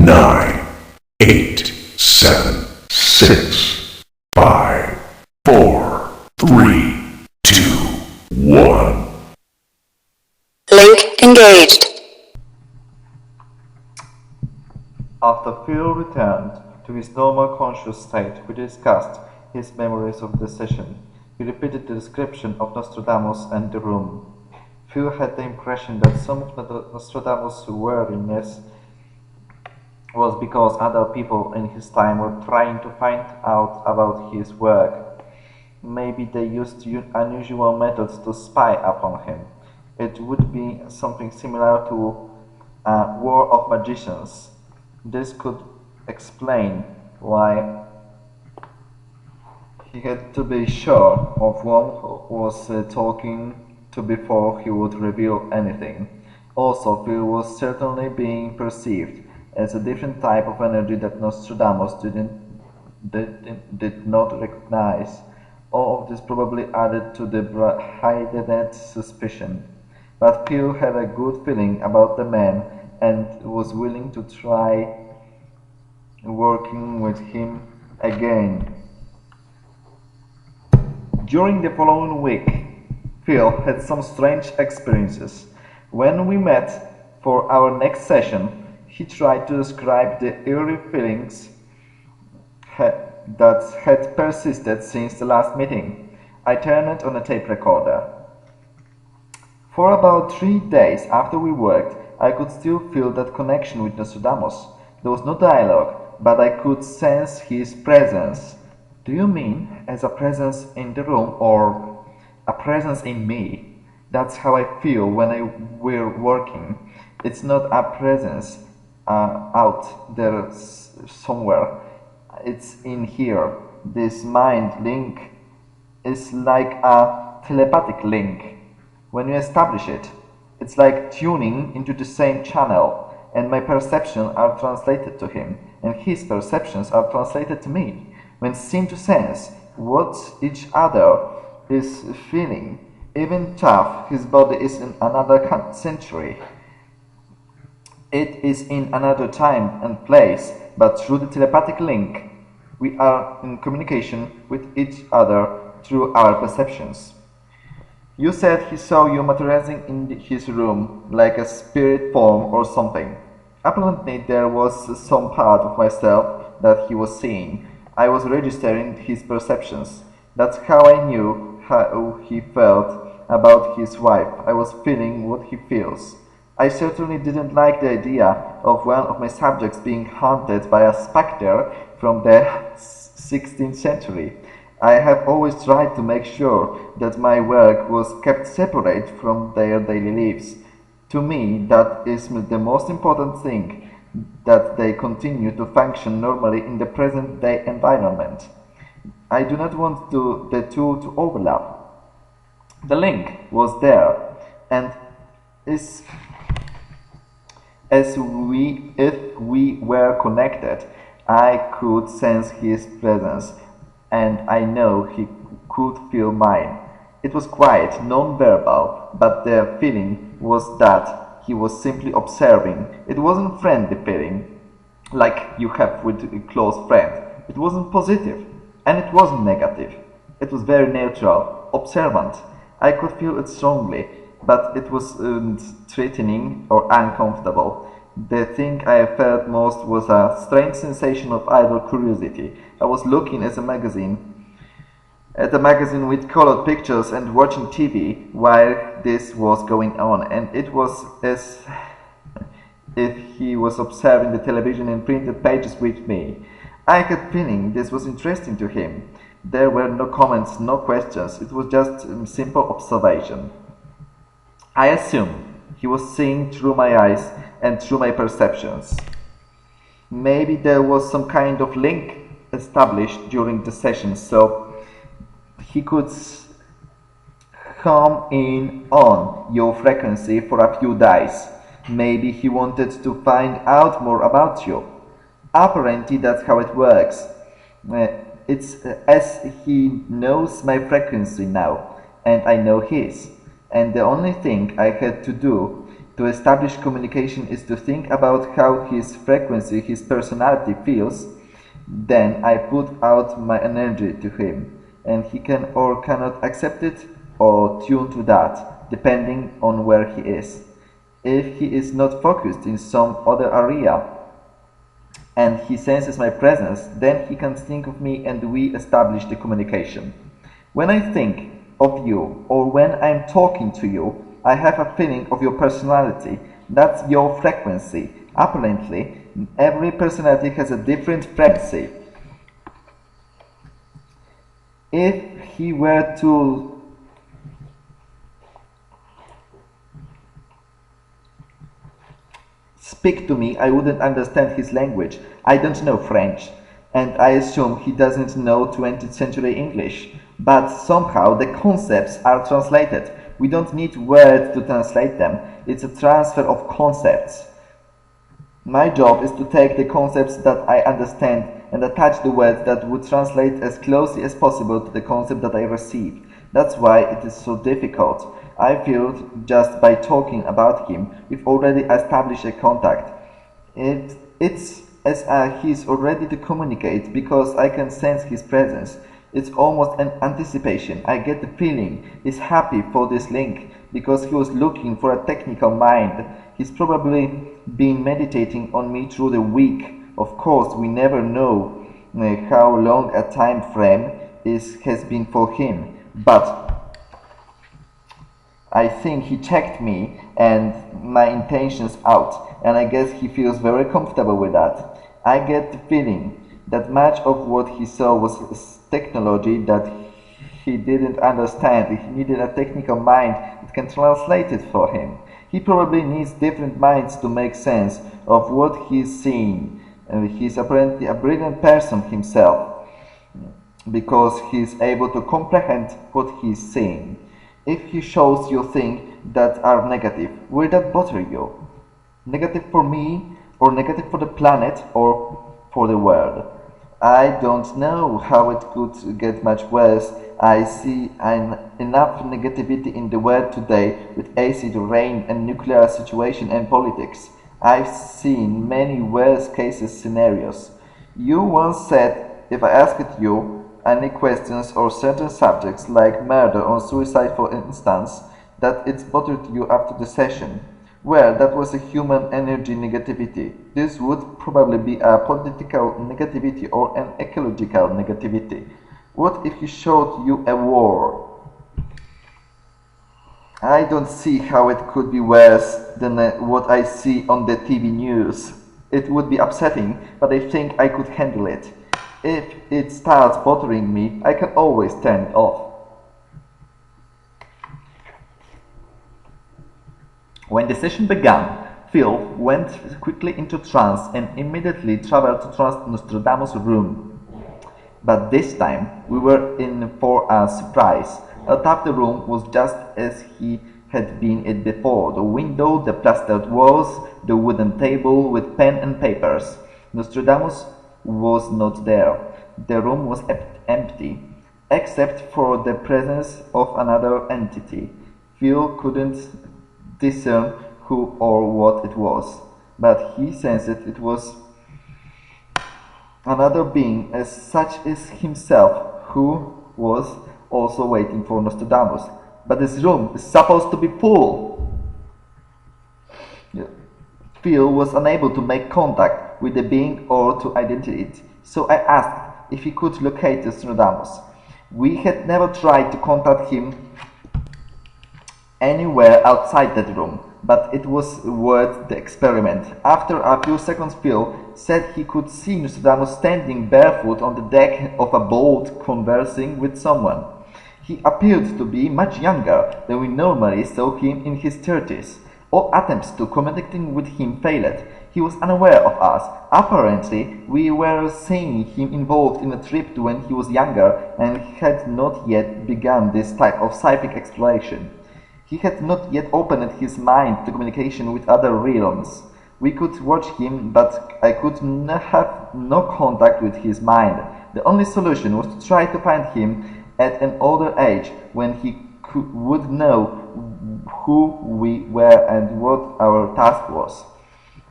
9, 8, 7, 6, 5, 4, 3, 2, 1. Link engaged. After Phil returned to his normal conscious state, we discussed his memories of the session. He repeated the description of Nostradamus and the room. Phil had the impression that some of Nostradamus' weariness was because other people in his time were trying to find out about his work. Maybe they used unusual methods to spy upon him. It would be something similar to a war of magicians. This could explain why he had to be sure of what was talking to before he would reveal anything. Also, Phil was certainly being perceived as a different type of energy that Nostradamus did not recognize. All of this probably added to the heightened suspicion. But Phil had a good feeling about the man and was willing to try working with him again. During the following week, Phil had some strange experiences. When we met for our next session, he tried to describe the eerie feelings that had persisted since the last meeting. I turned on a tape recorder. For about 3 days after we worked, I could still feel that connection with Nostradamus. There was no dialogue, but I could sense his presence. Do you mean as a presence in the room or a presence in me? That's how I feel when we're working. It's not a presence out there somewhere. It's in here. This mind link is like a telepathic link. When you establish it, it's like tuning into the same channel, and my perceptions are translated to him, and his perceptions are translated to me. When seem to sense what each other is feeling, even tough, his body is in another century. It is in another time and place, but through the telepathic link, we are in communication with each other through our perceptions. You said he saw you materializing in his room, like a spirit form or something. Apparently there was some part of myself that he was seeing. I was registering his perceptions. That's how I knew how he felt about his wife. I was feeling what he feels. I certainly didn't like the idea of one of my subjects being haunted by a specter from the 16th century. I have always tried to make sure that my work was kept separate from their daily lives. To me, that is the most important thing, that they continue to function normally in the present-day environment. I do not want the two to overlap. The link was there, and if we were connected, I could sense his presence, and I know he could feel mine. It was quite non-verbal, but the feeling was that he was simply observing. It wasn't friendly feeling, like you have with a close friend. It wasn't positive, and it wasn't negative. It was very neutral, observant. I could feel it strongly, but it wasn't threatening or uncomfortable. The thing I felt most was a strange sensation of idle curiosity. I was looking at a magazine with colored pictures and watching TV while this was going on, and it was as if he was observing the television and printed pages with me. I had feeling this was interesting to him. There were no comments, no questions. It was just simple observation. I assumed he was seeing through my eyes and through my perceptions. Maybe there was some kind of link established during the session, so he could come in on your frequency for a few days. Maybe he wanted to find out more about you. Apparently that's how it works. It's as he knows my frequency now, and I know his. And the only thing I had to do To establish communication is to think about how his frequency, his personality feels. Then I put out my energy to him, and he can or cannot accept it or tune to that, depending on where he is. If he is not focused in some other area and he senses my presence, then he can think of me and we establish the communication. When I think of you or when I'm talking to you, I have a feeling of your personality. That's your frequency. Apparently, every personality has a different frequency. If he were to speak to me, I wouldn't understand his language. I don't know French, and I assume he doesn't know 20th century English. But somehow the concepts are translated. We don't need words to translate them. It's a transfer of concepts. My job is to take the concepts that I understand and attach the words that would translate as closely as possible to the concept that I received. That's why it is so difficult. I feel just by talking about him, we've already established a contact. It's as he's already to communicate because I can sense his presence. It's almost an anticipation. I get the feeling he's happy for this link because he was looking for a technical mind. He's probably been meditating on me through the week. Of course, we never know how long a time frame has been for him, but I think he checked me and my intentions out, and I guess he feels very comfortable with that. I get the feeling that much of what he saw was technology that he didn't understand. He needed a technical mind that can translate it for him. He probably needs different minds to make sense of what he's seeing. He's apparently a brilliant person himself because he's able to comprehend what he's seeing. If he shows you things that are negative, will that bother you? Negative for me, or negative for the planet, or for the world? I don't know how it could get much worse. I see enough negativity in the world today with acid rain and nuclear situation and politics. I've seen many worst cases scenarios. You once said, if I asked you any questions or certain subjects like murder or suicide for instance, that it's bothered you after the session. Well, that was a human energy negativity. This would probably be a political negativity or an ecological negativity. What if he showed you a war? I don't see how it could be worse than what I see on the TV news. It would be upsetting, but I think I could handle it. If it starts bothering me, I can always turn it off. When the session began, Phil went quickly into trance and immediately traveled to Nostradamus' room. But this time, we were in for a surprise. Atop the room was just as he had been it before. The window, the plastered walls, the wooden table with pen and papers. Nostradamus was not there. The room was empty, except for the presence of another entity. Phil couldn't discern who or what it was, but he sensed it was another being as such as himself who was also waiting for Nostradamus. But this room is supposed to be full. Phil was unable to make contact with the being or to identify it, so I asked if he could locate Nostradamus. We had never tried to contact him anywhere outside that room, but it was worth the experiment. After a few seconds, Phil said he could see Nostradamus standing barefoot on the deck of a boat conversing with someone. He appeared to be much younger than we normally saw him in his 30s. All attempts to connecting with him failed. He was unaware of us. Apparently, we were seeing him involved in a trip to when he was younger and had not yet begun this type of psychic exploration. He had not yet opened his mind to communication with other realms. We could watch him, but I could have no contact with his mind. The only solution was to try to find him at an older age, when he would know who we were and what our task was.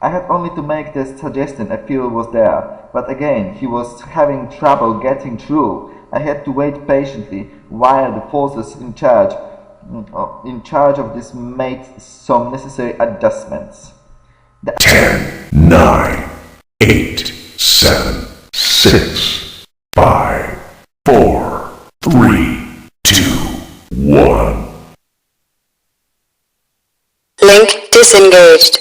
I had only to make the suggestion if Phil was there, but again he was having trouble getting through. I had to wait patiently while the forces in charge of this made some necessary adjustments. 10, 9, 8, 7, 6, 5, 4, 3, 2, 1. Link disengaged.